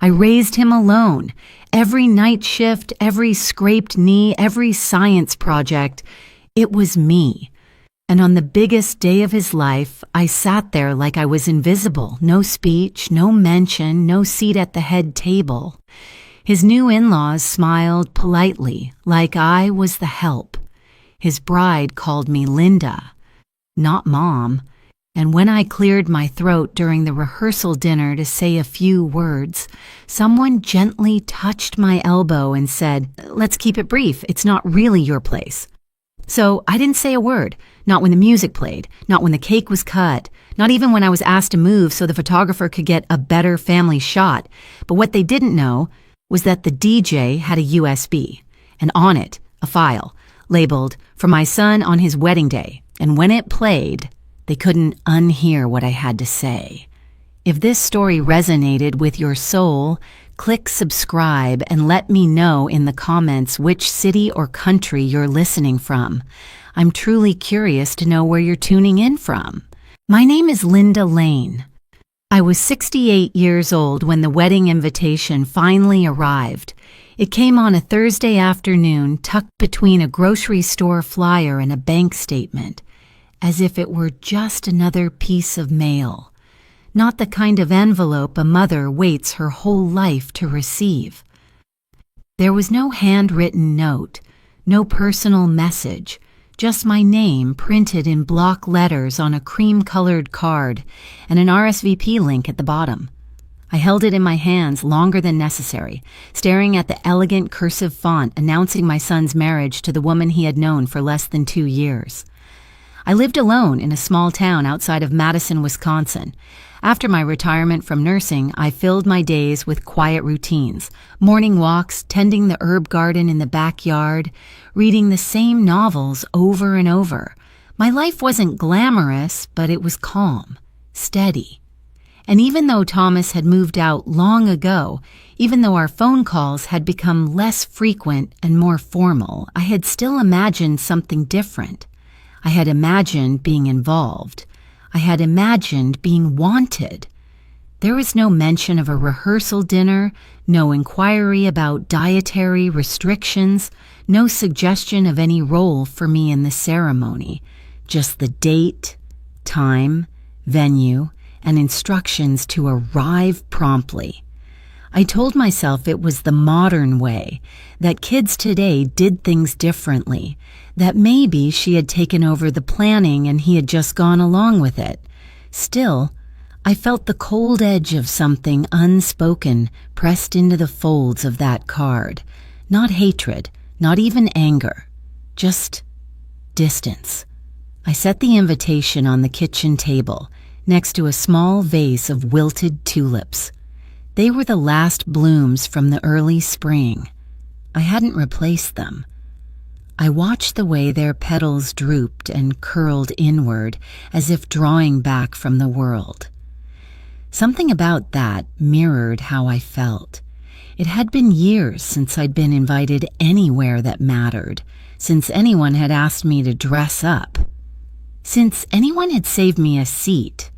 I raised him alone. Every night shift, every scraped knee, every science project, it was me. And on the biggest day of his life, I sat there like I was invisible. No speech, no mention, no seat at the head table. His new in-laws smiled politely, like I was the help. His bride called me Linda, not Mom. And when I cleared my throat during the rehearsal dinner to say a few words, someone gently touched my elbow and said, "Let's keep it brief. It's not really your place." So I didn't say a word, not when the music played, not when the cake was cut, not even when I was asked to move so the photographer could get a better family shot. But what they didn't know was that the DJ had a USB, and on it, a file, labeled, "For my son on his wedding day." And when it played, they couldn't unhear what I had to say. If this story resonated with your soul, click subscribe and let me know in the comments which city or country you're listening from. I'm truly curious to know where you're tuning in from. My name is Linda Lane. I was 68 years old when the wedding invitation finally arrived. It came on a Thursday afternoon, tucked between a grocery store flyer and a bank statement, as if it were just another piece of mail. Not the kind of envelope a mother waits her whole life to receive. There was no handwritten note, no personal message, just my name printed in block letters on a cream-colored card and an RSVP link at the bottom. I held it in my hands longer than necessary, staring at the elegant cursive font announcing my son's marriage to the woman he had known for less than 2 years. I lived alone in a small town outside of Madison, Wisconsin. After my retirement from nursing, I filled my days with quiet routines, morning walks, tending the herb garden in the backyard, reading the same novels over and over. My life wasn't glamorous, but it was calm, steady. And even though Thomas had moved out long ago, even though our phone calls had become less frequent and more formal, I had still imagined something different. I had imagined being involved. I had imagined being wanted. There was no mention of a rehearsal dinner, no inquiry about dietary restrictions, no suggestion of any role for me in the ceremony, just the date, time, venue, and instructions to arrive promptly. I told myself it was the modern way, that kids today did things differently, that maybe she had taken over the planning and he had just gone along with it. Still, I felt the cold edge of something unspoken pressed into the folds of that card. Not hatred, not even anger, just distance. I set the invitation on the kitchen table, next to a small vase of wilted tulips. They were the last blooms from the early spring. I hadn't replaced them. I watched the way their petals drooped and curled inward, as if drawing back from the world. Something about that mirrored how I felt. It had been years since I'd been invited anywhere that mattered, since anyone had asked me to dress up, since anyone had saved me a seat.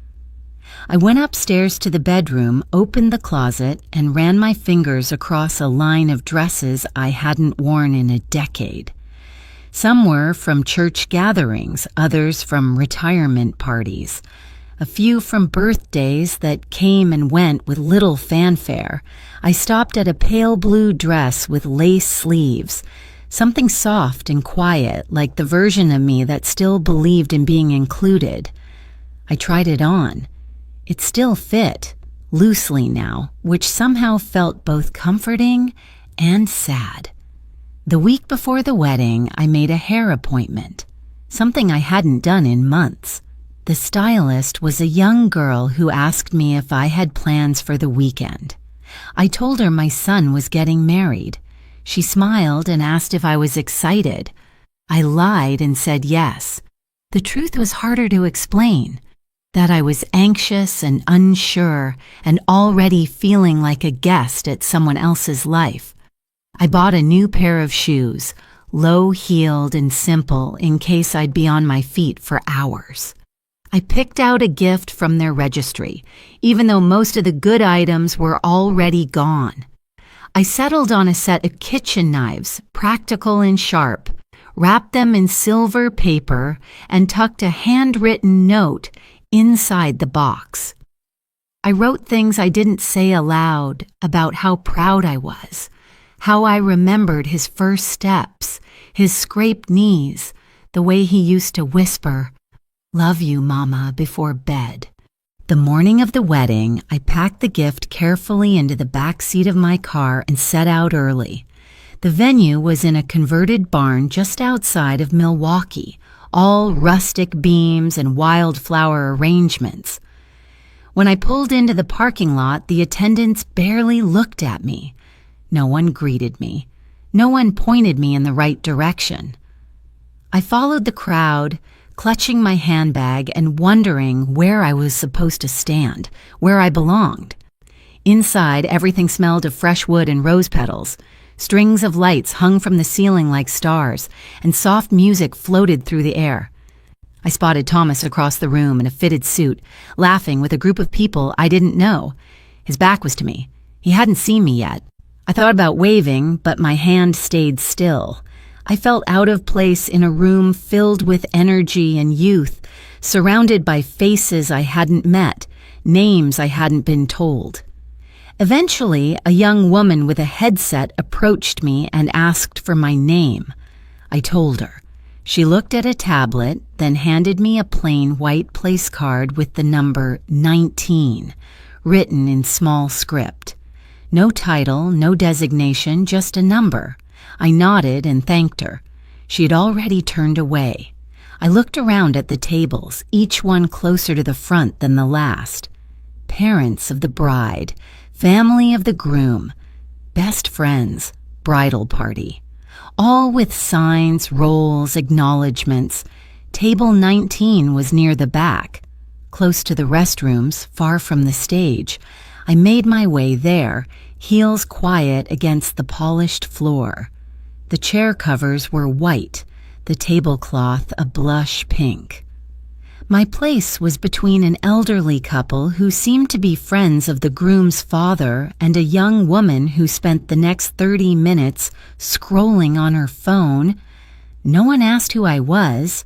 I went upstairs to the bedroom, opened the closet, and ran my fingers across a line of dresses I hadn't worn in a decade. Some were from church gatherings, others from retirement parties, a few from birthdays that came and went with little fanfare. I stopped at a pale blue dress with lace sleeves, something soft and quiet, like the version of me that still believed in being included. I tried it on. It still fit, loosely now, which somehow felt both comforting and sad. The week before the wedding, I made a hair appointment, something I hadn't done in months. The stylist was a young girl who asked me if I had plans for the weekend. I told her my son was getting married. She smiled and asked if I was excited. I lied and said yes. The truth was harder to explain. That I was anxious and unsure and already feeling like a guest at someone else's life. I bought a new pair of shoes, low-heeled and simple, in case I'd be on my feet for hours. I picked out a gift from their registry, even though most of the good items were already gone. I settled on a set of kitchen knives, practical and sharp, wrapped them in silver paper, and tucked a handwritten note inside the box. I wrote things I didn't say aloud about how proud I was, how I remembered his first steps, his scraped knees, the way he used to whisper, "Love you, Mama," before bed. The morning of the wedding, I packed the gift carefully into the back seat of my car and set out early. The venue was in a converted barn just outside of Milwaukee, all rustic beams and wildflower arrangements. When I pulled into the parking lot, the attendants barely looked at me. No one greeted me. No one pointed me in the right direction. I followed the crowd, clutching my handbag and wondering where I was supposed to stand, where I belonged. Inside, everything smelled of fresh wood and rose petals. Strings of lights hung from the ceiling like stars, and soft music floated through the air. I spotted Thomas across the room in a fitted suit, laughing with a group of people I didn't know. His back was to me. He hadn't seen me yet. I thought about waving, but my hand stayed still. I felt out of place in a room filled with energy and youth, surrounded by faces I hadn't met, names I hadn't been told. Eventually, a young woman with a headset approached me and asked for my name. I told her. She looked at a tablet, then handed me a plain white place card with the number 19, written in small script. No title, no designation, just a number. I nodded and thanked her. She had already turned away. I looked around at the tables, each one closer to the front than the last. Parents of the bride, family of the groom, best friends, bridal party. All with signs, rolls, acknowledgments. Table 19 was near the back, close to the restrooms, far from the stage. I made my way there, heels quiet against the polished floor. The chair covers were white, the tablecloth a blush pink. My place was between an elderly couple who seemed to be friends of the groom's father and a young woman who spent the next 30 minutes scrolling on her phone. No one asked who I was.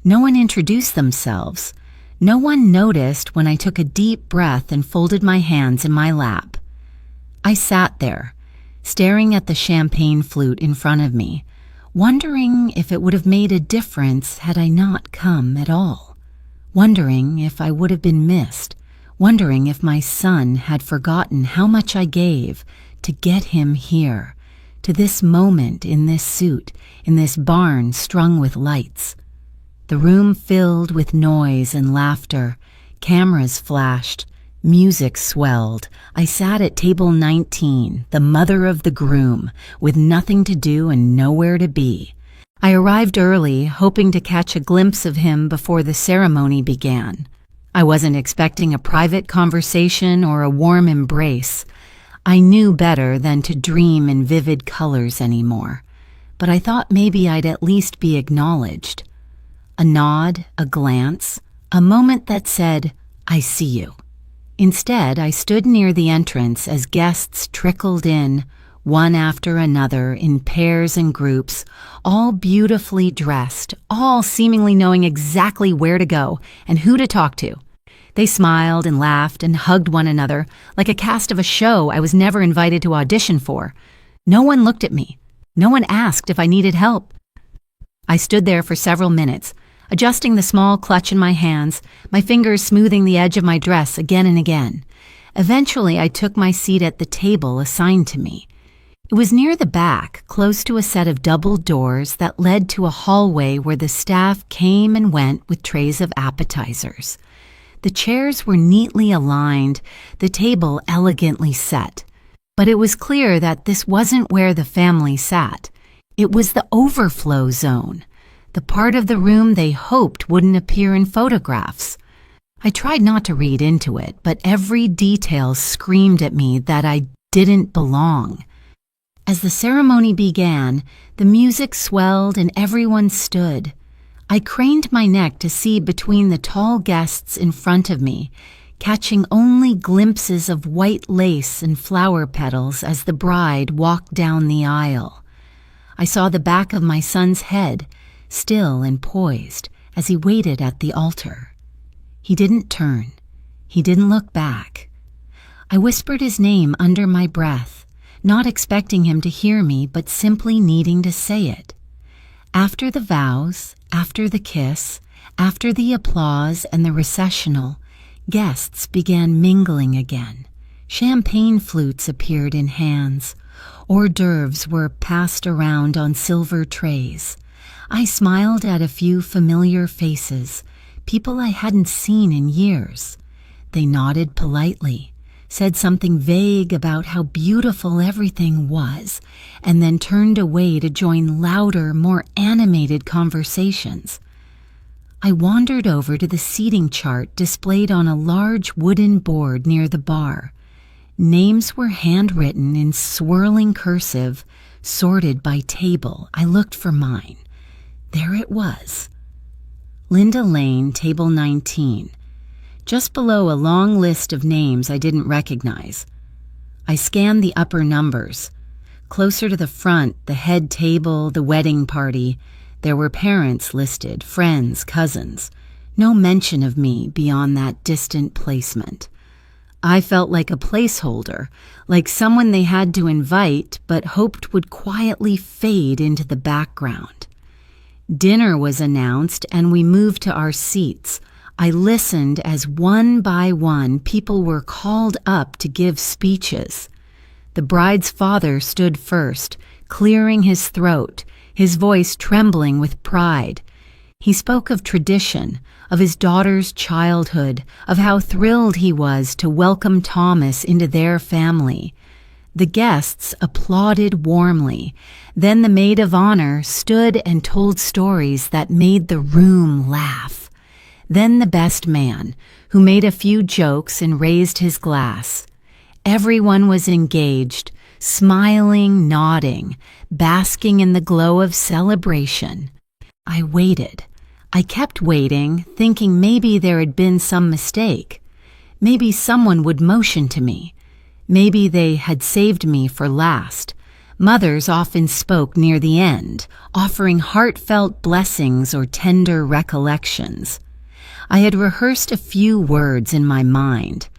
No one introduced themselves. No one noticed when I took a deep breath and folded my hands in my lap. I sat there, staring at the champagne flute in front of me, wondering if it would have made a difference had I not come at all. Wondering if I would have been missed, wondering if my son had forgotten how much I gave to get him here, to this moment in this suit, in this barn strung with lights. The room filled with noise and laughter, cameras flashed, music swelled. I sat at table 19, the mother of the groom, with nothing to do and nowhere to be. I arrived early, hoping to catch a glimpse of him before the ceremony began. I wasn't expecting a private conversation or a warm embrace. I knew better than to dream in vivid colors anymore, but I thought maybe I'd at least be acknowledged. A nod, a glance, a moment that said, "I see you." Instead, I stood near the entrance as guests trickled in, one after another, in pairs and groups, all beautifully dressed, all seemingly knowing exactly where to go and who to talk to. They smiled and laughed and hugged one another like a cast of a show I was never invited to audition for. No one looked at me. No one asked if I needed help. I stood there for several minutes, adjusting the small clutch in my hands, my fingers smoothing the edge of my dress again and again. Eventually, I took my seat at the table assigned to me. It was near the back, close to a set of double doors that led to a hallway where the staff came and went with trays of appetizers. The chairs were neatly aligned, the table elegantly set. But it was clear that this wasn't where the family sat. It was the overflow zone, the part of the room they hoped wouldn't appear in photographs. I tried not to read into it, but every detail screamed at me that I didn't belong. As the ceremony began, the music swelled and everyone stood. I craned my neck to see between the tall guests in front of me, catching only glimpses of white lace and flower petals as the bride walked down the aisle. I saw the back of my son's head, still and poised, as he waited at the altar. He didn't turn. He didn't look back. I whispered his name under my breath, not expecting him to hear me, but simply needing to say it. After the vows, after the kiss, after the applause and the recessional, guests began mingling again. Champagne flutes appeared in hands. Hors d'oeuvres were passed around on silver trays. I smiled at a few familiar faces, people I hadn't seen in years. They nodded politely, said something vague about how beautiful everything was, and then turned away to join louder, more animated conversations. I wandered over to the seating chart displayed on a large wooden board near the bar. Names were handwritten in swirling cursive, sorted by table. I looked for mine. There it was. Linda Lane, table 19. Just below a long list of names I didn't recognize. I scanned the upper numbers. Closer to the front, the head table, the wedding party, there were parents listed, friends, cousins. No mention of me beyond that distant placement. I felt like a placeholder, like someone they had to invite but hoped would quietly fade into the background. Dinner was announced and we moved to our seats. I listened as one by one people were called up to give speeches. The bride's father stood first, clearing his throat, his voice trembling with pride. He spoke of tradition, of his daughter's childhood, of how thrilled he was to welcome Thomas into their family. The guests applauded warmly. Then the maid of honor stood and told stories that made the room laugh. Then the best man, who made a few jokes and raised his glass. Everyone was engaged, smiling, nodding, basking in the glow of celebration. I waited. I kept waiting, thinking maybe there had been some mistake. Maybe someone would motion to me. Maybe they had saved me for last. Mothers often spoke near the end, offering heartfelt blessings or tender recollections. I had rehearsed a few words in my mind.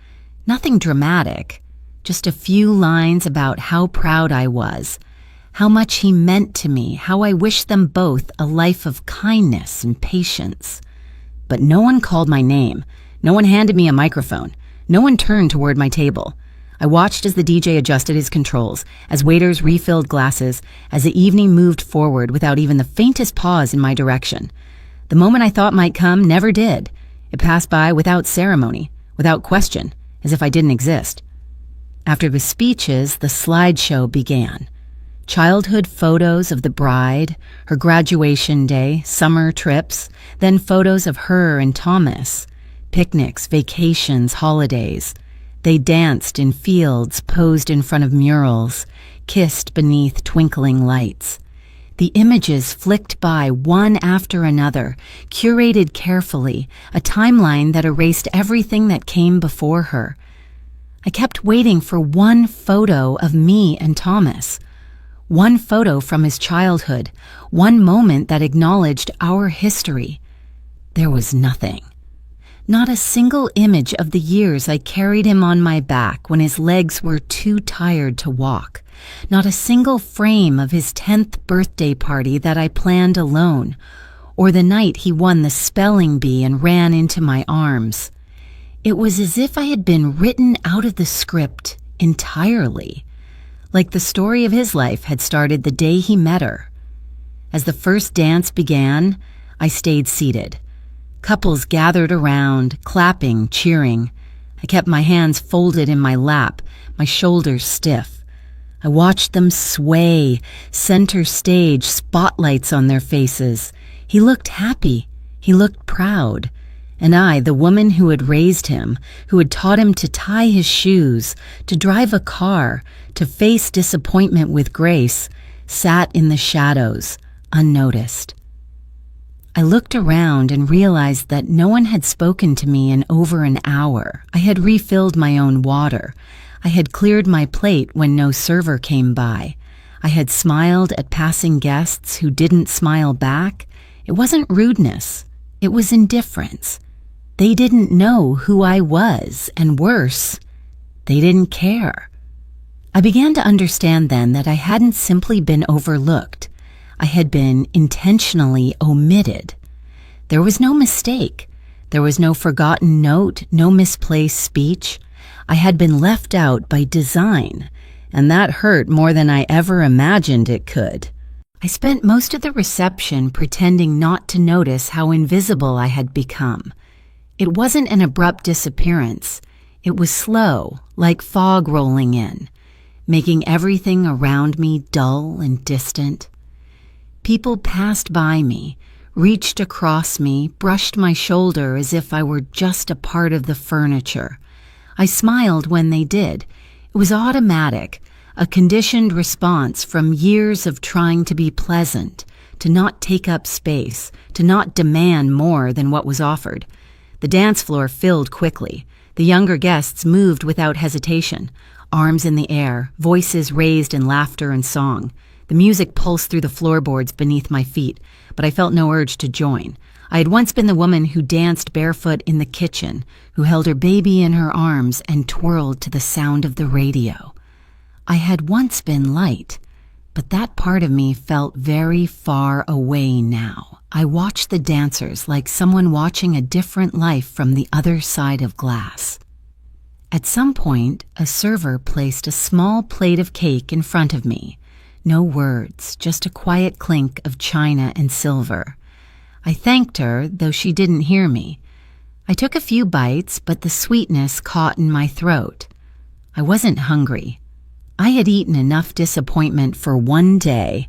Nothing dramatic, just a few lines about how proud I was, how much he meant to me, how I wished them both a life of kindness and patience. But no one called my name. No one handed me a microphone. No one turned toward my table. I watched as the DJ adjusted his controls, as waiters refilled glasses, as the evening moved forward without even the faintest pause in my direction. The moment I thought might come never did. It passed by without ceremony, without question, as if I didn't exist. After the speeches, the slideshow began. Childhood photos of the bride, her graduation day, summer trips, then photos of her and Thomas, picnics, vacations, holidays. They danced in fields, posed in front of murals, kissed beneath twinkling lights. The images flicked by one after another, curated carefully, a timeline that erased everything that came before her. I kept waiting for one photo of me and Thomas. One photo from his childhood, one moment that acknowledged our history. There was nothing. Not a single image of the years I carried him on my back when his legs were too tired to walk. Not a single frame of his 10th birthday party that I planned alone, or the night he won the spelling bee and ran into my arms. It was as if I had been written out of the script entirely, like the story of his life had started the day he met her. As the first dance began, I stayed seated. Couples gathered around, clapping, cheering. I kept my hands folded in my lap, my shoulders stiff. I watched them sway, center stage, spotlights on their faces. He looked happy. He looked proud. And I, the woman who had raised him, who had taught him to tie his shoes, to drive a car, to face disappointment with grace, sat in the shadows, unnoticed. I looked around and realized that no one had spoken to me in over an hour. I had refilled my own water. I had cleared my plate when no server came by. I had smiled at passing guests who didn't smile back. It wasn't rudeness. It was indifference. They didn't know who I was, and worse, they didn't care. I began to understand then that I hadn't simply been overlooked. I had been intentionally omitted. There was no mistake. There was no forgotten note, no misplaced speech. I had been left out by design, and that hurt more than I ever imagined it could. I spent most of the reception pretending not to notice how invisible I had become. It wasn't an abrupt disappearance. It was slow, like fog rolling in, making everything around me dull and distant. People passed by me, reached across me, brushed my shoulder as if I were just a part of the furniture. I smiled when they did. It was automatic, a conditioned response from years of trying to be pleasant, to not take up space, to not demand more than what was offered. The dance floor filled quickly. The younger guests moved without hesitation, arms in the air, voices raised in laughter and song. The music pulsed through the floorboards beneath my feet, but I felt no urge to join. I had once been the woman who danced barefoot in the kitchen, who held her baby in her arms and twirled to the sound of the radio. I had once been light, but that part of me felt very far away now. I watched the dancers like someone watching a different life from the other side of glass. At some point, a server placed a small plate of cake in front of me. No words, just a quiet clink of china and silver. I thanked her, though she didn't hear me. I took a few bites, but the sweetness caught in my throat. I wasn't hungry. I had eaten enough disappointment for one day.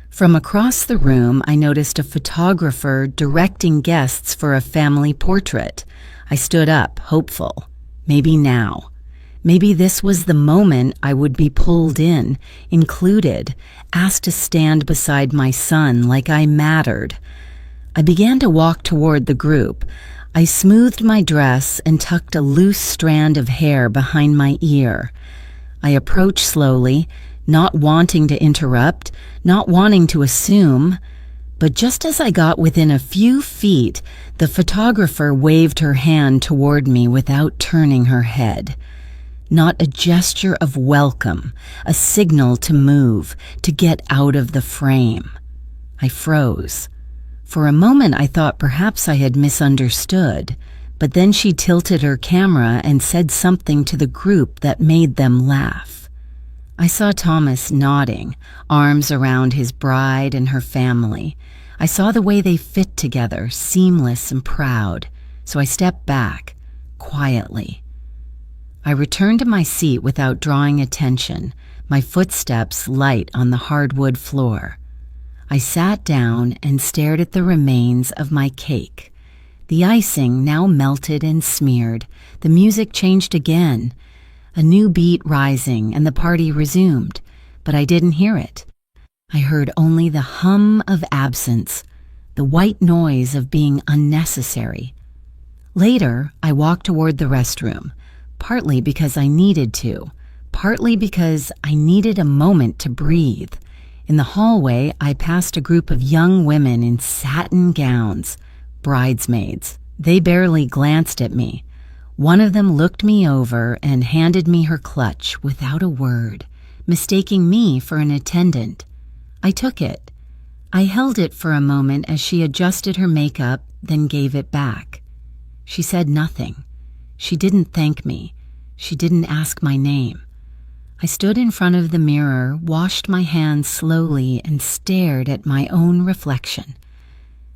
From across the room, I noticed a photographer directing guests for a family portrait. I stood up, hopeful. Maybe now. Maybe this was the moment I would be pulled in, included, asked to stand beside my son like I mattered. I began to walk toward the group. I smoothed my dress and tucked a loose strand of hair behind my ear. I approached slowly, not wanting to interrupt, not wanting to assume. But just as I got within a few feet, the photographer waved her hand toward me without turning her head. Not a gesture of welcome, a signal to move, to get out of the frame. I froze. For a moment I thought perhaps I had misunderstood, but then she tilted her camera and said something to the group that made them laugh. I saw Thomas nodding, arms around his bride and her family. I saw the way they fit together, seamless and proud, so I stepped back, quietly. I returned to my seat without drawing attention, my footsteps light on the hardwood floor. I sat down and stared at the remains of my cake. The icing now melted and smeared. The music changed again. A new beat rising, and the party resumed, but I didn't hear it. I heard only the hum of absence, the white noise of being unnecessary. Later, I walked toward the restroom, partly because I needed to, partly because I needed a moment to breathe. In the hallway, I passed a group of young women in satin gowns, bridesmaids. They barely glanced at me. One of them looked me over and handed me her clutch without a word, mistaking me for an attendant. I took it. I held it for a moment as she adjusted her makeup, then gave it back. She said nothing. She didn't thank me. She didn't ask my name. I stood in front of the mirror, washed my hands slowly, and stared at my own reflection.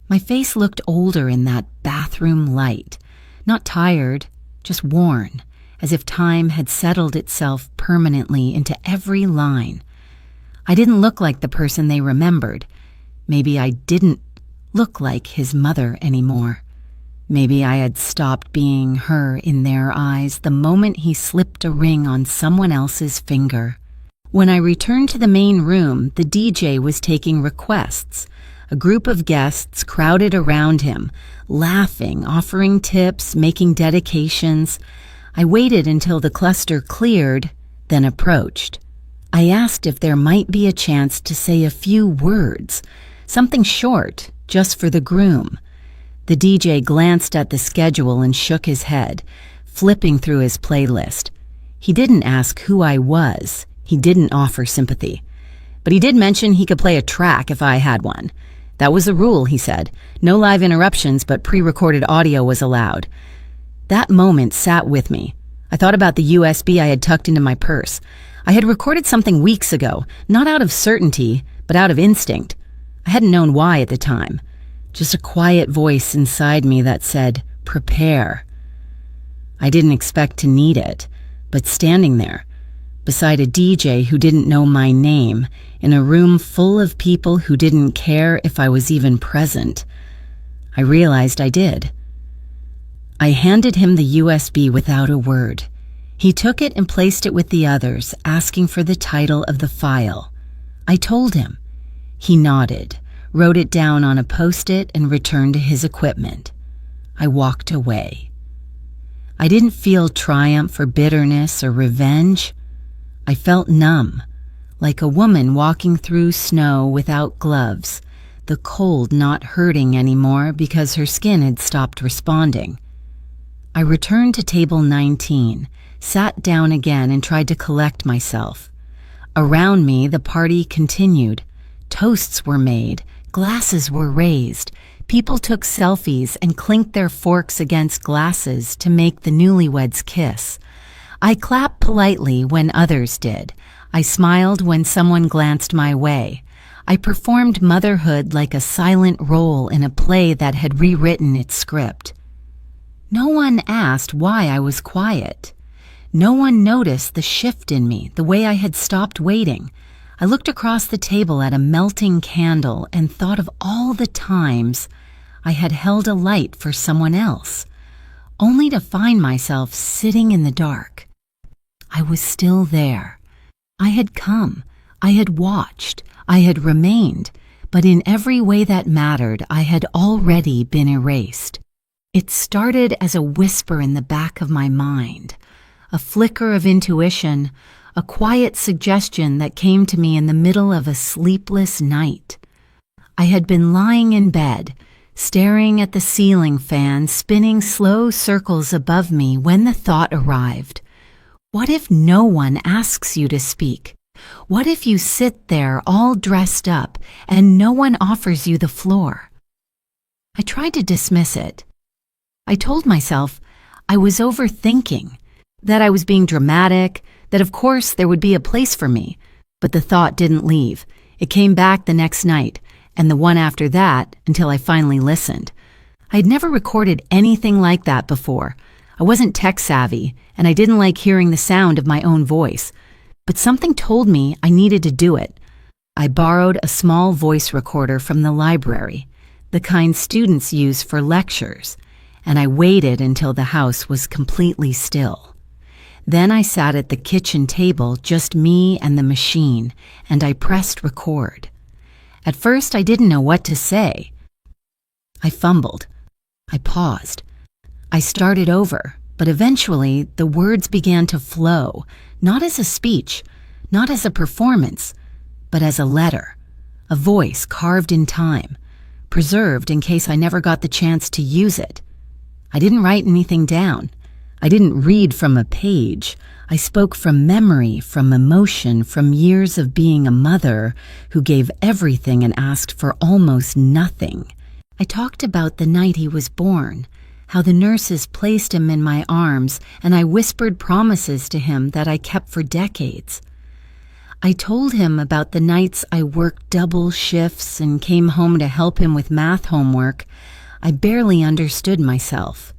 My face looked older in that bathroom light, not tired, just worn, as if time had settled itself permanently into every line. I didn't look like the person they remembered. Maybe I didn't look like his mother anymore. Maybe I had stopped being her in their eyes the moment he slipped a ring on someone else's finger. When I returned to the main room, the DJ was taking requests. A group of guests crowded around him, laughing, offering tips, making dedications. I waited until the cluster cleared, then approached. I asked if there might be a chance to say a few words, something short, just for the groom. The DJ glanced at the schedule and shook his head, flipping through his playlist. He didn't ask who I was. He didn't offer sympathy. But he did mention he could play a track if I had one. That was the rule, he said. No live interruptions, but pre-recorded audio was allowed. That moment sat with me. I thought about the USB I had tucked into my purse. I had recorded something weeks ago, not out of certainty, but out of instinct. I hadn't known why at the time. Just a quiet voice inside me that said, "Prepare." I didn't expect to need it, but standing there, beside a DJ who didn't know my name, in a room full of people who didn't care if I was even present, I realized I did. I handed him the USB without a word. He took it and placed it with the others, asking for the title of the file. I told him. He nodded, wrote it down on a post-it, and returned to his equipment. I walked away. I didn't feel triumph or bitterness or revenge. I felt numb, like a woman walking through snow without gloves, the cold not hurting anymore because her skin had stopped responding. I returned to table 19, sat down again, and tried to collect myself. Around me, the party continued. Toasts were made, glasses were raised. People took selfies and clinked their forks against glasses to make the newlyweds kiss. I clapped politely when others did. I smiled when someone glanced my way. I performed motherhood like a silent role in a play that had rewritten its script. No one asked why I was quiet. No one noticed the shift in me, the way I had stopped waiting. I looked across the table at a melting candle and thought of all the times I had held a light for someone else, only to find myself sitting in the dark. I was still there. I had come. I had watched. I had remained. But in every way that mattered, I had already been erased. It started as a whisper in the back of my mind, a flicker of intuition, a quiet suggestion that came to me in the middle of a sleepless night. I had been lying in bed, staring at the ceiling fan spinning slow circles above me when the thought arrived. What if no one asks you to speak? What if you sit there all dressed up and no one offers you the floor? I tried to dismiss it. I told myself I was overthinking, that I was being dramatic, that of course there would be a place for me, but the thought didn't leave. It came back the next night, and the one after that, until I finally listened. I had never recorded anything like that before. I wasn't tech-savvy, and I didn't like hearing the sound of my own voice, but something told me I needed to do it. I borrowed a small voice recorder from the library, the kind students use for lectures, and I waited until the house was completely still. Then I sat at the kitchen table, just me and the machine, and I pressed record. At first, I didn't know what to say. I fumbled. I paused. I started over, but eventually the words began to flow, not as a speech, not as a performance, but as a letter, a voice carved in time, preserved in case I never got the chance to use it. I didn't write anything down. I didn't read from a page. I spoke from memory, from emotion, from years of being a mother who gave everything and asked for almost nothing. I talked about the night he was born, how the nurses placed him in my arms, and I whispered promises to him that I kept for decades. I told him about the nights I worked double shifts and came home to help him with math homework. I barely understood myself.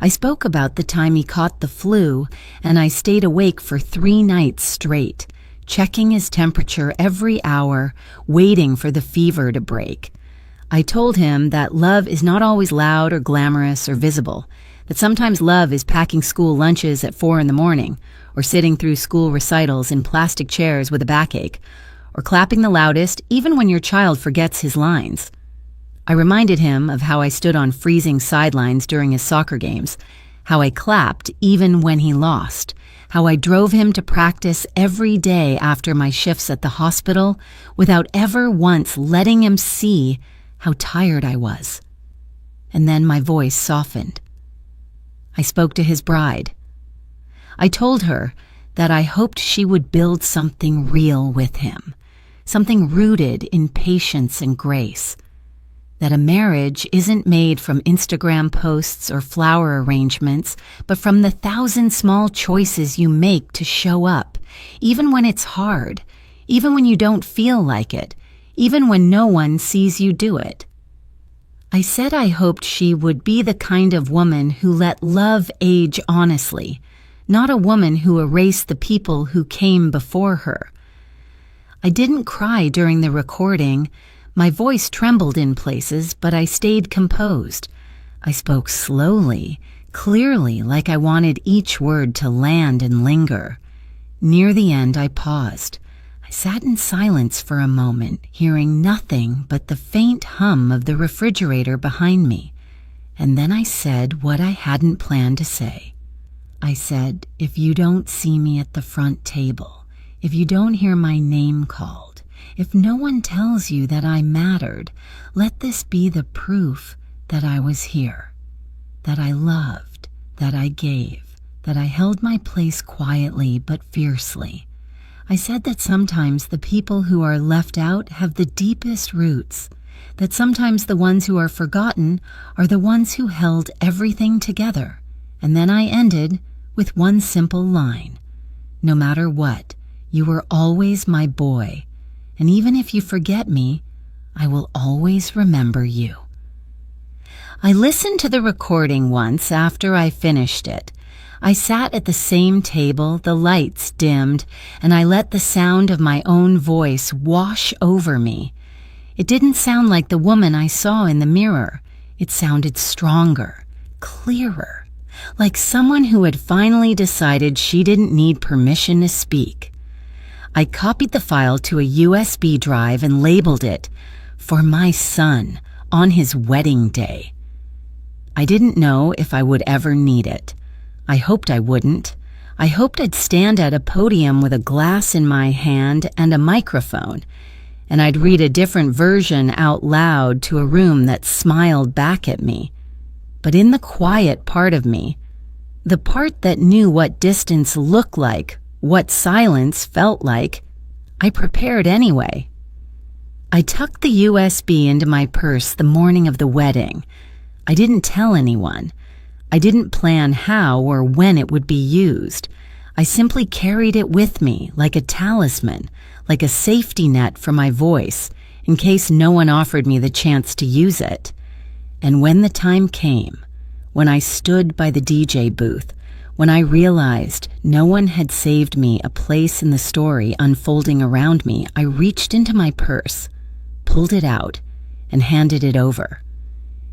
I spoke about the time he caught the flu, and I stayed awake for 3 nights straight, checking his temperature every hour, waiting for the fever to break. I told him that love is not always loud or glamorous or visible, that sometimes love is packing school lunches at 4 in the morning, or sitting through school recitals in plastic chairs with a backache, or clapping the loudest even when your child forgets his lines. I reminded him of how I stood on freezing sidelines during his soccer games, how I clapped even when he lost, how I drove him to practice every day after my shifts at the hospital without ever once letting him see how tired I was. And then my voice softened. I spoke to his bride. I told her that I hoped she would build something real with him, something rooted in patience and grace, that a marriage isn't made from Instagram posts or flower arrangements, but from the 1,000 small choices you make to show up, even when it's hard, even when you don't feel like it, even when no one sees you do it. I said I hoped she would be the kind of woman who let love age honestly, not a woman who erased the people who came before her. I didn't cry during the recording. My voice trembled in places, but I stayed composed. I spoke slowly, clearly, like I wanted each word to land and linger. Near the end, I paused. I sat in silence for a moment, hearing nothing but the faint hum of the refrigerator behind me. And then I said what I hadn't planned to say. I said, if you don't see me at the front table, if you don't hear my name called, if no one tells you that I mattered, let this be the proof that I was here, that I loved, that I gave, that I held my place quietly but fiercely. I said that sometimes the people who are left out have the deepest roots, that sometimes the ones who are forgotten are the ones who held everything together. And then I ended with one simple line. No matter what, you were always my boy, and even if you forget me, I will always remember you. I listened to the recording once after I finished it. I sat at the same table, the lights dimmed, and I let the sound of my own voice wash over me. It didn't sound like the woman I saw in the mirror. It sounded stronger, clearer, like someone who had finally decided she didn't need permission to speak. I copied the file to a USB drive and labeled it, "For my son, on his wedding day." I didn't know if I would ever need it. I hoped I wouldn't. I hoped I'd stand at a podium with a glass in my hand and a microphone, and I'd read a different version out loud to a room that smiled back at me. But in the quiet part of me, the part that knew what distance looked like, what silence felt like, I prepared anyway. I tucked the USB into my purse the morning of the wedding. I didn't tell anyone. I didn't plan how or when it would be used. I simply carried it with me like a talisman, like a safety net for my voice, in case no one offered me the chance to use it. And when the time came, when I stood by the DJ booth, when I realized no one had saved me a place in the story unfolding around me, I reached into my purse, pulled it out, and handed it over.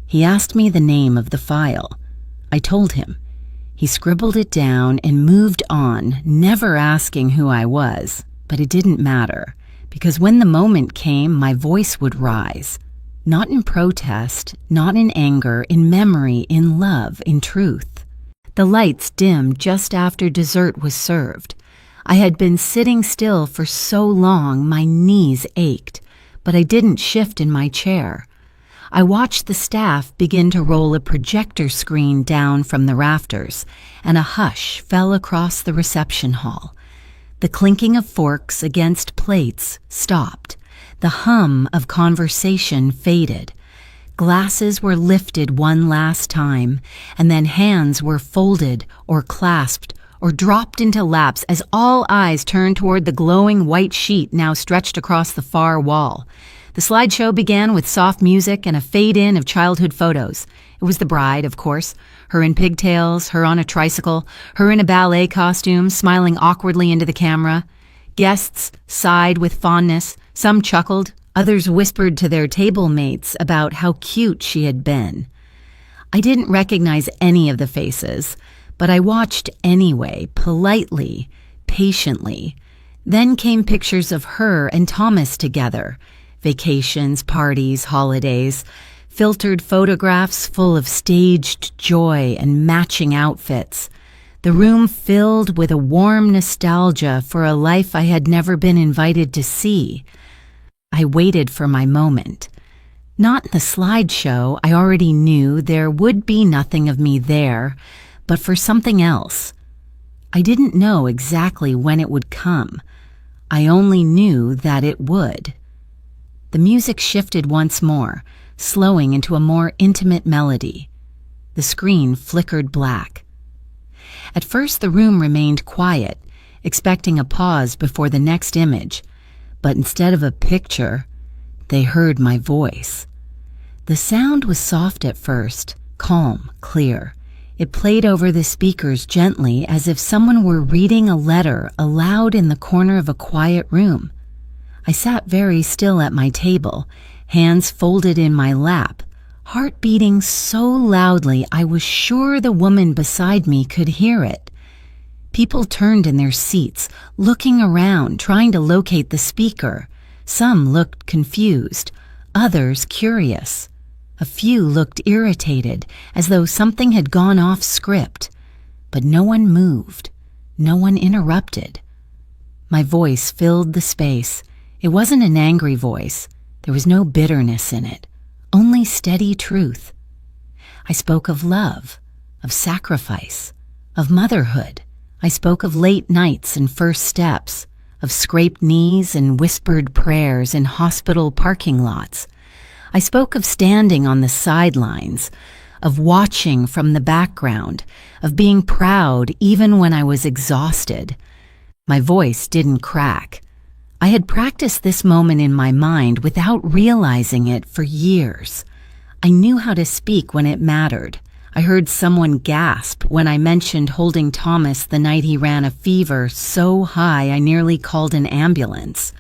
He asked me the name of the file. I told him. He scribbled it down and moved on, never asking who I was. But it didn't matter, because when the moment came, my voice would rise. Not in protest, not in anger, in memory, in love, in truth. The lights dimmed just after dessert was served. I had been sitting still for so long my knees ached, but I didn't shift in my chair. I watched the staff begin to roll a projector screen down from the rafters, and a hush fell across the reception hall. The clinking of forks against plates stopped. The hum of conversation faded. Glasses were lifted one last time, and then hands were folded or clasped or dropped into laps as all eyes turned toward the glowing white sheet now stretched across the far wall. The slideshow began with soft music and a fade-in of childhood photos. It was the bride, of course, her in pigtails, her on a tricycle, her in a ballet costume, smiling awkwardly into the camera. Guests sighed with fondness, some chuckled, others whispered to their table mates about how cute she had been. I didn't recognize any of the faces, but I watched anyway, politely, patiently, Then came pictures of her and Thomas together, vacations, parties, holidays, filtered photographs full of staged joy and matching outfits. The room filled with a warm nostalgia for a life I had never been invited to see. I waited for my moment. Not in the slideshow, I already knew there would be nothing of me there, but for something else. I didn't know exactly when it would come. I only knew that it would. The music shifted once more, slowing into a more intimate melody. The screen flickered black. At first the room remained quiet, expecting a pause before the next image, but instead of a picture, they heard my voice. The sound was soft at first, calm, clear. It played over the speakers gently as if someone were reading a letter aloud in the corner of a quiet room. I sat very still at my table, hands folded in my lap, heart beating so loudly I was sure the woman beside me could hear it. People turned in their seats, looking around, trying to locate the speaker. Some looked confused, others curious. A few looked irritated, as though something had gone off script. But no one moved. No one interrupted. My voice filled the space. It wasn't an angry voice. There was no bitterness in it, only steady truth. I spoke of love, of sacrifice, of motherhood. I spoke of late nights and first steps, of scraped knees and whispered prayers in hospital parking lots. I spoke of standing on the sidelines, of watching from the background, of being proud even when I was exhausted. My voice didn't crack. I had practiced this moment in my mind without realizing it for years. I knew how to speak when it mattered. I heard someone gasp when I mentioned holding Thomas the night he ran a fever so high I nearly called an ambulance.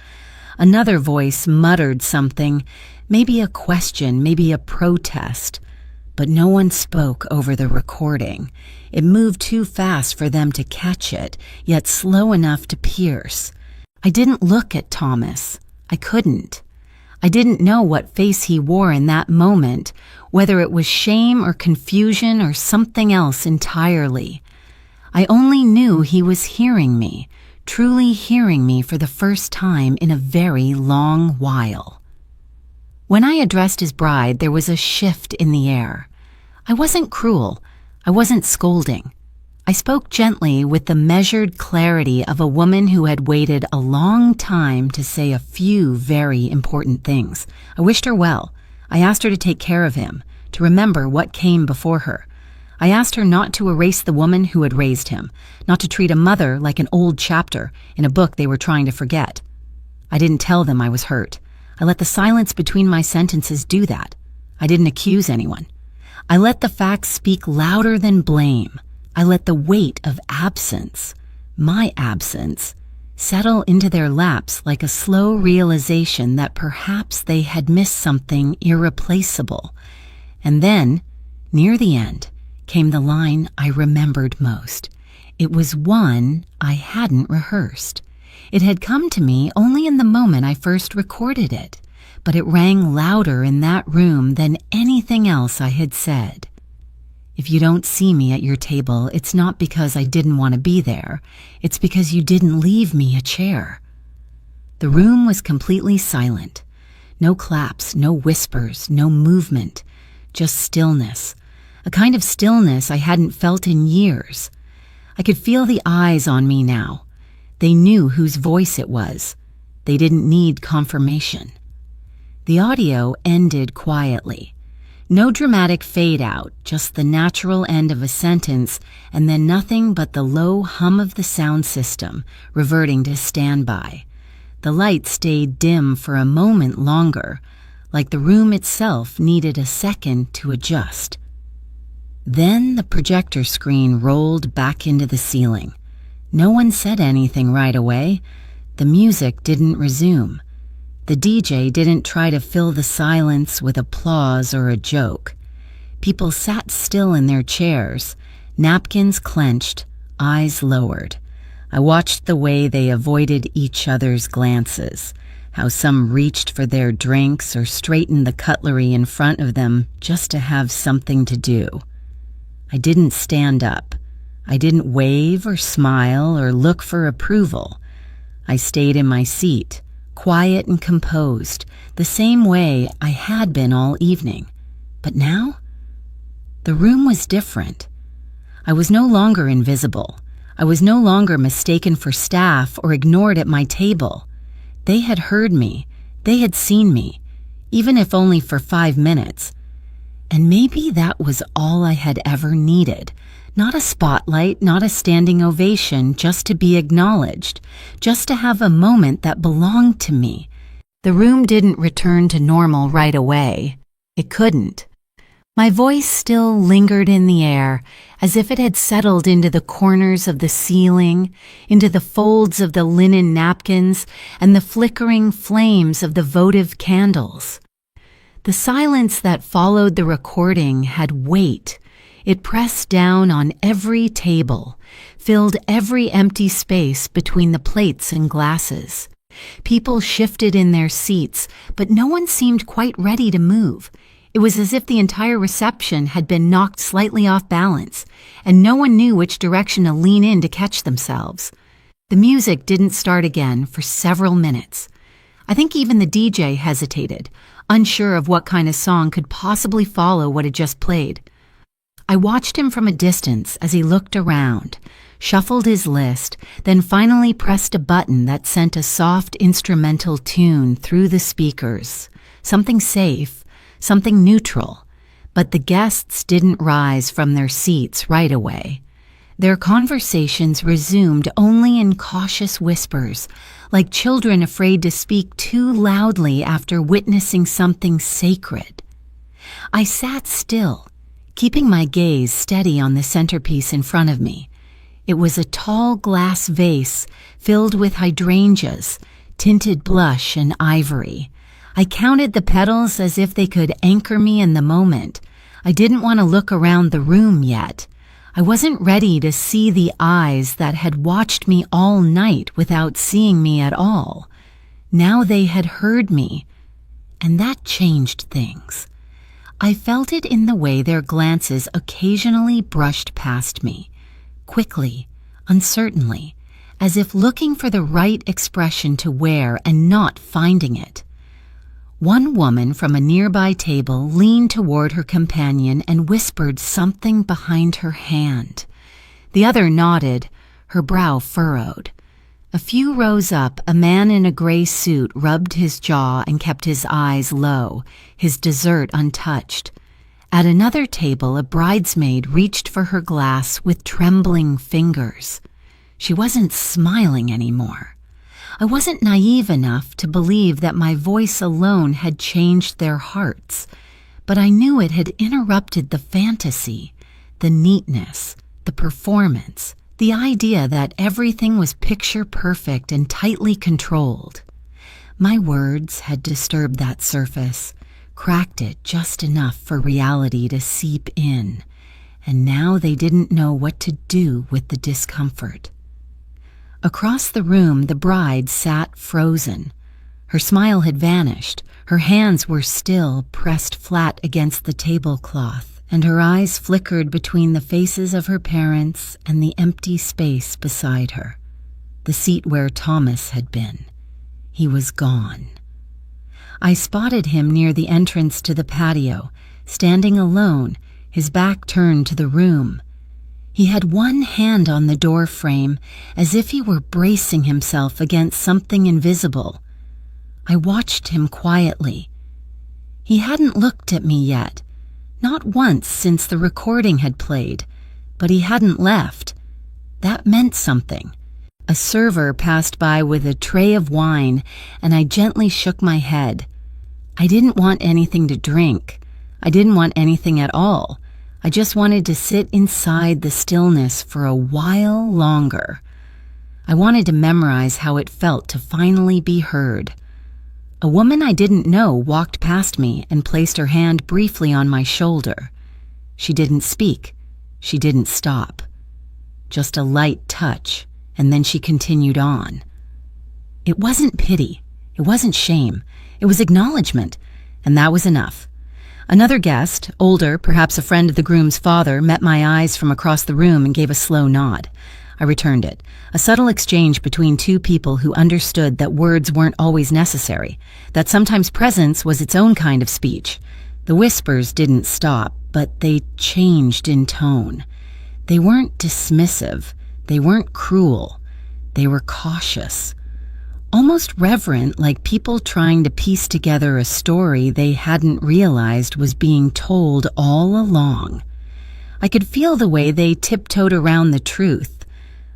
Another voice muttered something, maybe a question, maybe a protest. But no one spoke over the recording. It moved too fast for them to catch it, yet slow enough to pierce. I didn't look at Thomas. I couldn't. I didn't know what face he wore in that moment, whether it was shame or confusion or something else entirely. I only knew he was hearing me, truly hearing me for the first time in a very long while. When I addressed his bride, there was a shift in the air. I wasn't cruel. I wasn't scolding. I spoke gently with the measured clarity of a woman who had waited a long time to say a few very important things. I wished her well. I asked her to take care of him, to remember what came before her. I asked her not to erase the woman who had raised him, not to treat a mother like an old chapter in a book they were trying to forget. I didn't tell them I was hurt. I let the silence between my sentences do that. I didn't accuse anyone. I let the facts speak louder than blame. I let the weight of absence, my absence, settle into their laps like a slow realization that perhaps they had missed something irreplaceable. And then, near the end, came the line I remembered most. It was one I hadn't rehearsed. It had come to me only in the moment I first recorded it, but it rang louder in that room than anything else I had said. If you don't see me at your table, it's not because I didn't want to be there. It's because you didn't leave me a chair. The room was completely silent. No claps, no whispers, no movement, just stillness. A kind of stillness I hadn't felt in years. I could feel the eyes on me now. They knew whose voice it was. They didn't need confirmation. The audio ended quietly. No dramatic fade out, just the natural end of a sentence, and then nothing but the low hum of the sound system, reverting to standby. The light stayed dim for a moment longer, like the room itself needed a second to adjust. Then the projector screen rolled back into the ceiling. No one said anything right away. The music didn't resume. The DJ didn't try to fill the silence with applause or a joke. People sat still in their chairs, napkins clenched, eyes lowered. I watched the way they avoided each other's glances, how some reached for their drinks or straightened the cutlery in front of them just to have something to do. I didn't stand up. I didn't wave or smile or look for approval. I stayed in my seat, quiet and composed, the same way I had been all evening. But now, the room was different. I was no longer invisible. I was no longer mistaken for staff or ignored at my table. They had heard me. They had seen me, even if only for 5 minutes. And maybe that was all I had ever needed. Not a spotlight, not a standing ovation, just to be acknowledged, just to have a moment that belonged to me. The room didn't return to normal right away. It couldn't. My voice still lingered in the air, as if it had settled into the corners of the ceiling, into the folds of the linen napkins, and the flickering flames of the votive candles. The silence that followed the recording had weight. It pressed down on every table, filled every empty space between the plates and glasses. People shifted in their seats, but no one seemed quite ready to move. It was as if the entire reception had been knocked slightly off balance, and no one knew which direction to lean in to catch themselves. The music didn't start again for several minutes. I think even the DJ hesitated, unsure of what kind of song could possibly follow what had just played. I watched him from a distance as he looked around, shuffled his list, then finally pressed a button that sent a soft instrumental tune through the speakers. Something safe, something neutral, but the guests didn't rise from their seats right away. Their conversations resumed only in cautious whispers, like children afraid to speak too loudly after witnessing something sacred. I sat still, keeping my gaze steady on the centerpiece in front of me. It was a tall glass vase filled with hydrangeas, tinted blush and ivory. I counted the petals as if they could anchor me in the moment. I didn't want to look around the room yet. I wasn't ready to see the eyes that had watched me all night without seeing me at all. Now they had heard me, and that changed things. I felt it in the way their glances occasionally brushed past me, quickly, uncertainly, as if looking for the right expression to wear and not finding it. One woman from a nearby table leaned toward her companion and whispered something behind her hand. The other nodded, her brow furrowed. A few rows up, a man in a gray suit rubbed his jaw and kept his eyes low, his dessert untouched. At another table, a bridesmaid reached for her glass with trembling fingers. She wasn't smiling anymore. I wasn't naive enough to believe that my voice alone had changed their hearts, but I knew it had interrupted the fantasy, the neatness, the performance, the idea that everything was picture perfect and tightly controlled. My words had disturbed that surface, cracked it just enough for reality to seep in, and now they didn't know what to do with the discomfort. Across the room, the bride sat frozen. Her smile had vanished. Her hands were still pressed flat against the tablecloth, and her eyes flickered between the faces of her parents and the empty space beside her, the seat where Thomas had been. He was gone. I spotted him near the entrance to the patio, standing alone, his back turned to the room. He had one hand on the door frame, as if he were bracing himself against something invisible. I watched him quietly. He hadn't looked at me yet, not once since the recording had played, but he hadn't left. That meant something. A server passed by with a tray of wine, and I gently shook my head. I didn't want anything to drink. I didn't want anything at all. I just wanted to sit inside the stillness for a while longer. I wanted to memorize how it felt to finally be heard. A woman I didn't know walked past me and placed her hand briefly on my shoulder. She didn't speak. She didn't stop. Just a light touch, And then she continued on. It wasn't pity. It wasn't shame. It was acknowledgement. And that was enough. Another guest, older, perhaps a friend of the groom's father, met my eyes from across the room and gave a slow nod. I returned it, a subtle exchange between two people who understood that words weren't always necessary, that sometimes presence was its own kind of speech. The whispers didn't stop, but they changed in tone. They weren't dismissive. They weren't cruel. They were cautious. Almost reverent, like people trying to piece together a story they hadn't realized was being told all along. I could feel the way they tiptoed around the truth,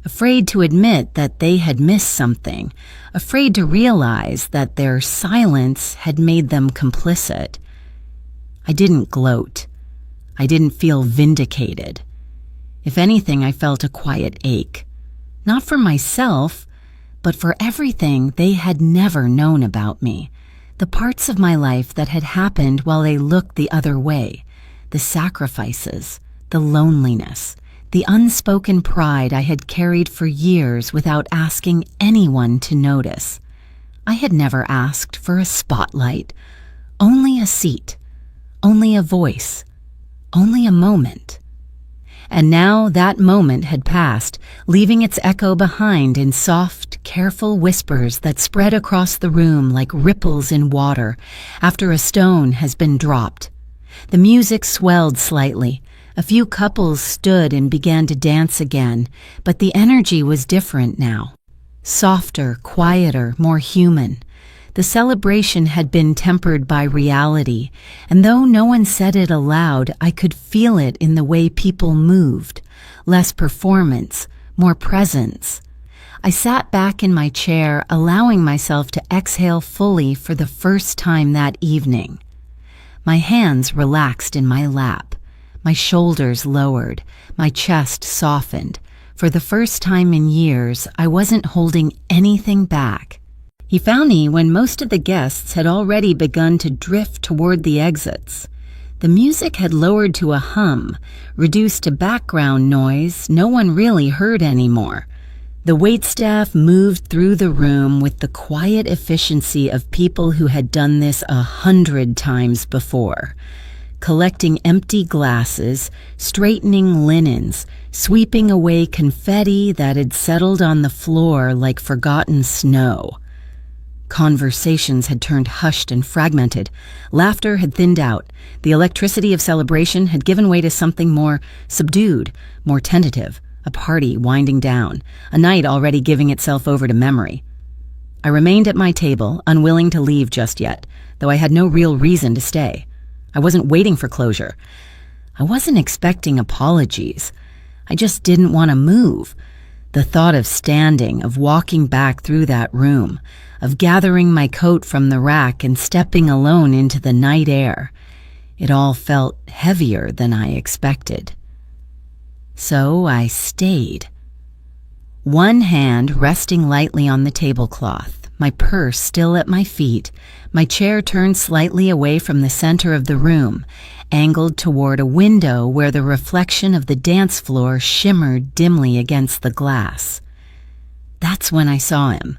afraid to admit that they had missed something, afraid to realize that their silence had made them complicit. I didn't gloat. I didn't feel vindicated. If anything, I felt a quiet ache. Not for myself, but for everything they had never known about me. The parts of my life that had happened while they looked the other way. The sacrifices, the loneliness, the unspoken pride I had carried for years without asking anyone to notice. I had never asked for a spotlight, only a seat, only a voice, only a moment. And now that moment had passed, leaving its echo behind in soft, careful whispers that spread across the room like ripples in water after a stone has been dropped. The music swelled slightly. A few couples stood and began to dance again, but the energy was different now. Softer, quieter, more human. The celebration had been tempered by reality, and though no one said it aloud, I could feel it in the way people moved. Less performance, more presence. I sat back in my chair, allowing myself to exhale fully for the first time that evening. My hands relaxed in my lap, my shoulders lowered, my chest softened. For the first time in years, I wasn't holding anything back. He found me when most of the guests had already begun to drift toward the exits. The music had lowered to a hum, reduced to background noise no one really heard anymore. The waitstaff moved through the room with the quiet efficiency of people who had done this 100 times before, collecting empty glasses, straightening linens, sweeping away confetti that had settled on the floor like forgotten snow. Conversations had turned hushed and fragmented. Laughter had thinned out. The electricity of celebration had given way to something more subdued, more tentative, a party winding down, a night already giving itself over to memory. I remained at my table, unwilling to leave just yet, though I had no real reason to stay. I wasn't waiting for closure. I wasn't expecting apologies. I just didn't want to move. The thought of standing, of walking back through that room, of gathering my coat from the rack and stepping alone into the night air, it all felt heavier than I expected. So I stayed. One hand resting lightly on the tablecloth, my purse still at my feet, my chair turned slightly away from the center of the room, angled toward a window where the reflection of the dance floor shimmered dimly against the glass. That's when I saw him.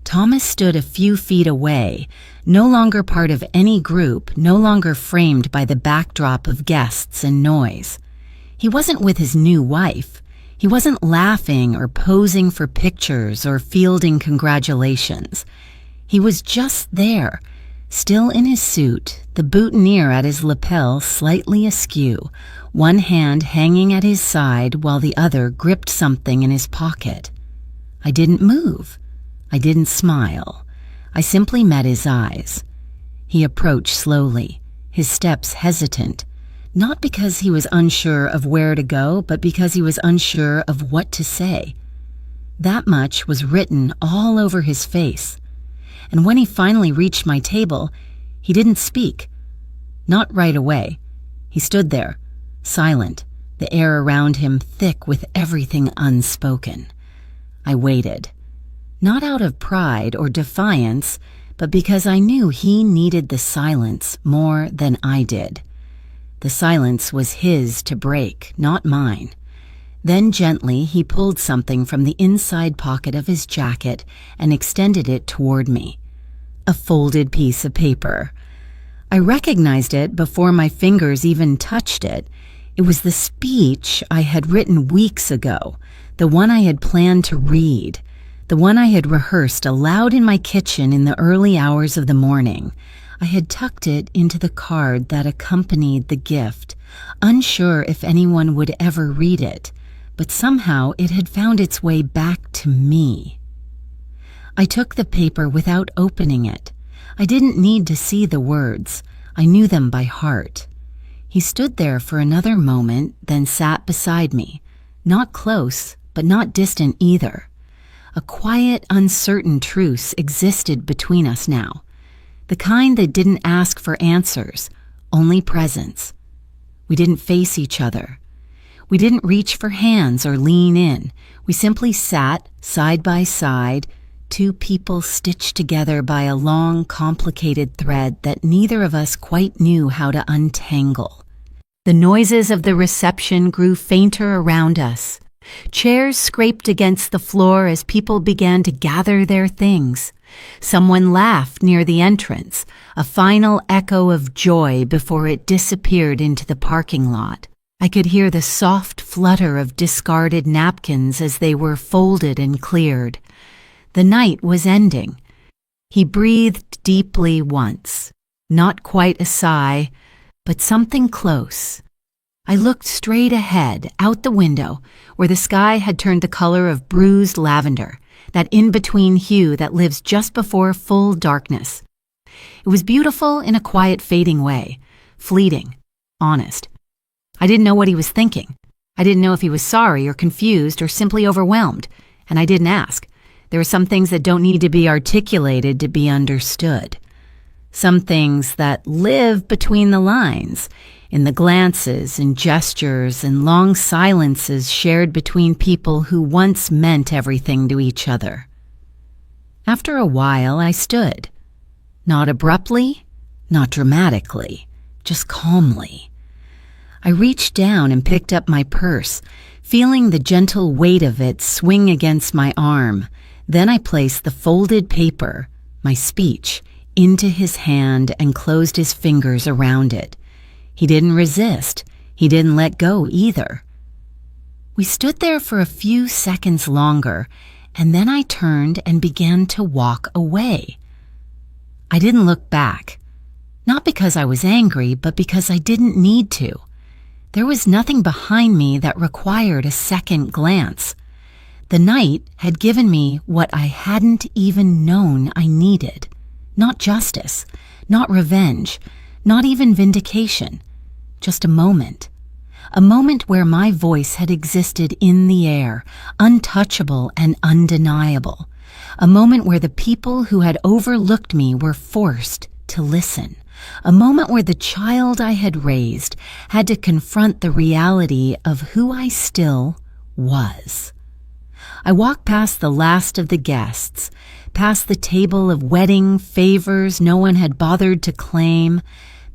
Thomas stood a few feet away, no longer part of any group, no longer framed by the backdrop of guests and noise. He wasn't with his new wife. He wasn't laughing or posing for pictures or fielding congratulations. He was just there, still in his suit, the boutonniere at his lapel slightly askew, one hand hanging at his side while the other gripped something in his pocket. I didn't move. I didn't smile. I simply met his eyes. He approached slowly, his steps hesitant, not because he was unsure of where to go, but because he was unsure of what to say. That much was written all over his face. And when he finally reached my table, he didn't speak. Not right away. He stood there, silent, the air around him thick with everything unspoken. I waited. Not out of pride or defiance, but because I knew he needed the silence more than I did. The silence was his to break, not mine. Then gently he pulled something from the inside pocket of his jacket and extended it toward me. A folded piece of paper. I recognized it before my fingers even touched it. It was the speech I had written weeks ago, the one I had planned to read, the one I had rehearsed aloud in my kitchen in the early hours of the morning. I had tucked it into the card that accompanied the gift, unsure if anyone would ever read it, but somehow it had found its way back to me. I took the paper without opening it. I didn't need to see the words. I knew them by heart. He stood there for another moment, then sat beside me, not close, but not distant either. A quiet, uncertain truce existed between us now, the kind that didn't ask for answers, only presence. We didn't face each other. We didn't reach for hands or lean in. We simply sat, side by side, two people stitched together by a long, complicated thread that neither of us quite knew how to untangle. The noises of the reception grew fainter around us. Chairs scraped against the floor as people began to gather their things. Someone laughed near the entrance, a final echo of joy before it disappeared into the parking lot. I could hear the soft flutter of discarded napkins as they were folded and cleared. The night was ending. He breathed deeply once, not quite a sigh, but something close. I looked straight ahead, out the window, where the sky had turned the color of bruised lavender, that in-between hue that lives just before full darkness. It was beautiful in a quiet, fading way, fleeting, honest. I didn't know what he was thinking. I didn't know if he was sorry or confused or simply overwhelmed, and I didn't ask. There are some things that don't need to be articulated to be understood. Some things that live between the lines, in the glances and gestures and long silences shared between people who once meant everything to each other. After a while, I stood. Not abruptly, not dramatically, just calmly. I reached down and picked up my purse, feeling the gentle weight of it swing against my arm. Then I placed the folded paper, my speech, into his hand and closed his fingers around it. He didn't resist. He didn't let go either. We stood there for a few seconds longer, and then I turned and began to walk away. I didn't look back, not because I was angry, but because I didn't need to. There was nothing behind me that required a second glance. The night had given me what I hadn't even known I needed. Not justice, not revenge, not even vindication. Just a moment where my voice had existed in the air, untouchable and undeniable. A moment where the people who had overlooked me were forced to listen. A moment where the child I had raised had to confront the reality of who I still was. I walked past the last of the guests, past the table of wedding favors no one had bothered to claim,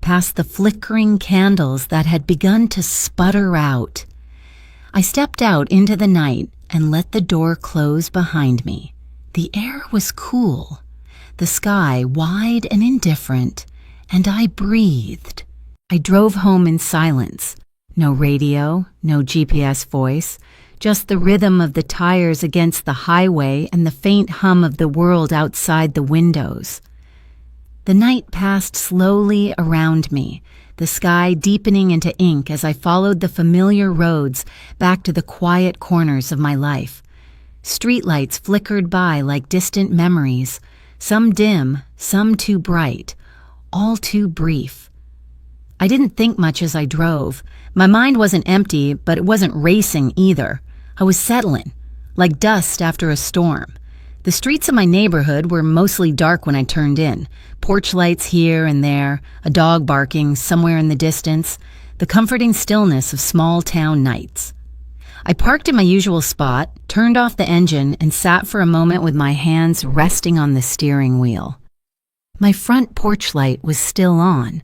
past the flickering candles that had begun to sputter out. I stepped out into the night and let the door close behind me. The air was cool, the sky wide and indifferent, and I breathed. I drove home in silence. No radio, no GPS voice, just the rhythm of the tires against the highway and the faint hum of the world outside the windows. The night passed slowly around me, the sky deepening into ink as I followed the familiar roads back to the quiet corners of my life. Streetlights flickered by like distant memories, some dim, some too bright, all too brief. I didn't think much as I drove. My mind wasn't empty, but it wasn't racing either. I was settling, like dust after a storm. The streets of my neighborhood were mostly dark when I turned in. Porch lights here and there, a dog barking somewhere in the distance, the comforting stillness of small-town nights. I parked in my usual spot, turned off the engine, and sat for a moment with my hands resting on the steering wheel. My front porch light was still on,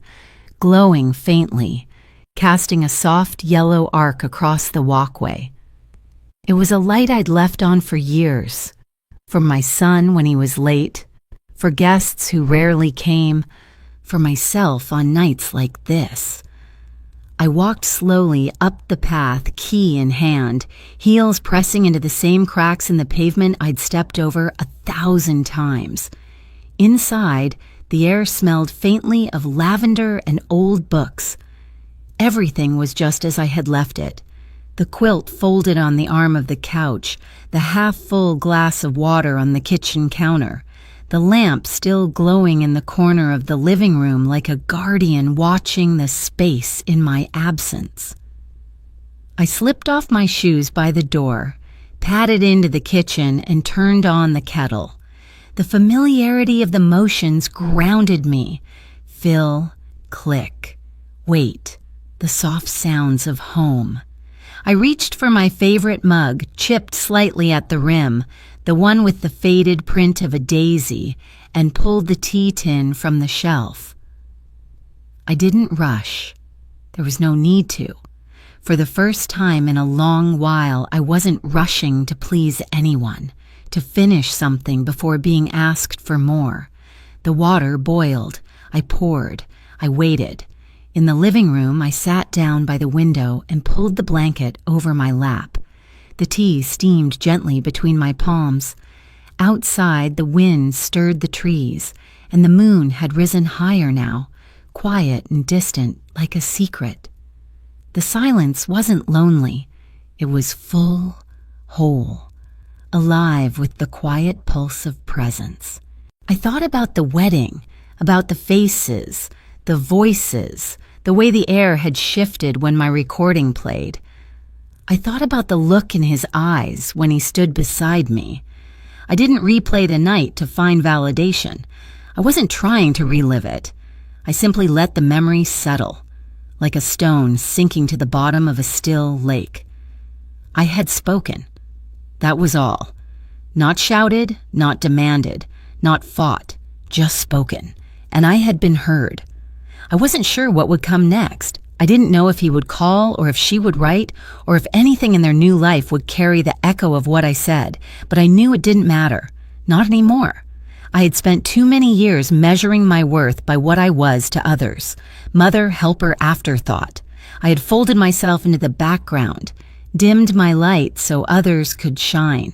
glowing faintly, casting a soft yellow arc across the walkway. It was a light I'd left on for years, for my son when he was late, for guests who rarely came, for myself on nights like this. I walked slowly up the path, key in hand, heels pressing into the same cracks in the pavement I'd stepped over 1,000 times. Inside, the air smelled faintly of lavender and old books. Everything was just as I had left it. The quilt folded on the arm of the couch, the half-full glass of water on the kitchen counter, the lamp still glowing in the corner of the living room like a guardian watching the space in my absence. I slipped off my shoes by the door, padded into the kitchen, and turned on the kettle. The familiarity of the motions grounded me. Fill, click, wait, the soft sounds of home. I reached for my favorite mug, chipped slightly at the rim, the one with the faded print of a daisy, and pulled the tea tin from the shelf. I didn't rush. There was no need to. For the first time in a long while, I wasn't rushing to please anyone, to finish something before being asked for more. The water boiled. I poured. I waited. In the living room, I sat down by the window and pulled the blanket over my lap. The tea steamed gently between my palms. Outside, the wind stirred the trees, and the moon had risen higher now, quiet and distant like a secret. The silence wasn't lonely. It was full, whole, alive with the quiet pulse of presence. I thought about the wedding, about the faces, the voices, the way the air had shifted when my recording played. I thought about the look in his eyes when he stood beside me. I didn't replay the night to find validation. I wasn't trying to relive it. I simply let the memory settle, like a stone sinking to the bottom of a still lake. I had spoken. That was all. Not shouted, not demanded, not fought, just spoken. And I had been heard. I wasn't sure what would come next. I didn't know if he would call or if she would write or if anything in their new life would carry the echo of what I said, but I knew it didn't matter. Not anymore. I had spent too many years measuring my worth by what I was to others. Mother, helper, afterthought. I had folded myself into the background, dimmed my light so others could shine.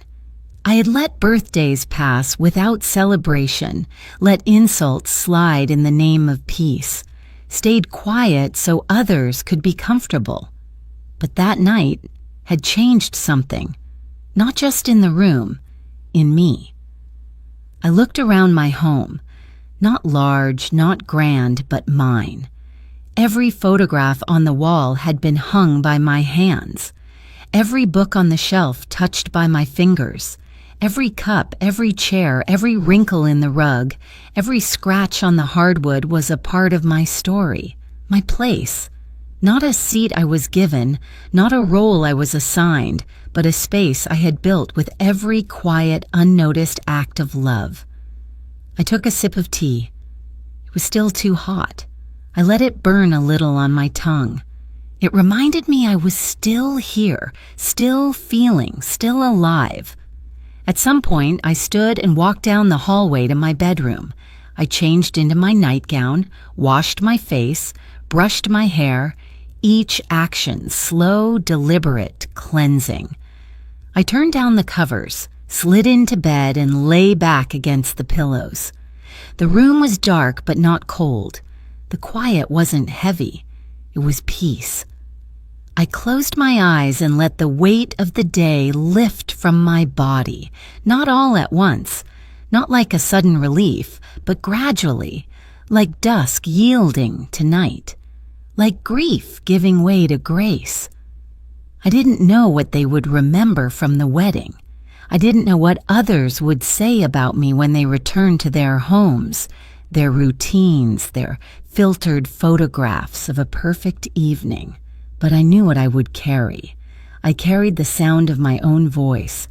I had let birthdays pass without celebration, let insults slide in the name of peace, stayed quiet so others could be comfortable. But that night had changed something, not just in the room, in me. I looked around my home, not large, not grand, but mine. Every photograph on the wall had been hung by my hands, every book on the shelf touched by my fingers. Every cup, every chair, every wrinkle in the rug, every scratch on the hardwood was a part of my story, my place. Not a seat I was given, not a role I was assigned, but a space I had built with every quiet, unnoticed act of love. I took a sip of tea. It was still too hot. I let it burn a little on my tongue. It reminded me I was still here, still feeling, still alive. At some point, I stood and walked down the hallway to my bedroom. I changed into my nightgown, washed my face, brushed my hair, each action slow, deliberate, cleansing. I turned down the covers, slid into bed, and lay back against the pillows. The room was dark but not cold. The quiet wasn't heavy. It was peace. I closed my eyes and let the weight of the day lift from my body, not all at once, not like a sudden relief, but gradually, like dusk yielding to night, like grief giving way to grace. I didn't know what they would remember from the wedding. I didn't know what others would say about me when they returned to their homes, their routines, their filtered photographs of a perfect evening. But I knew what I would carry. I carried the sound of my own voice.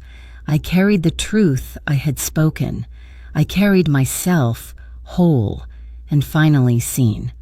I carried the truth I had spoken. I carried myself whole and finally seen.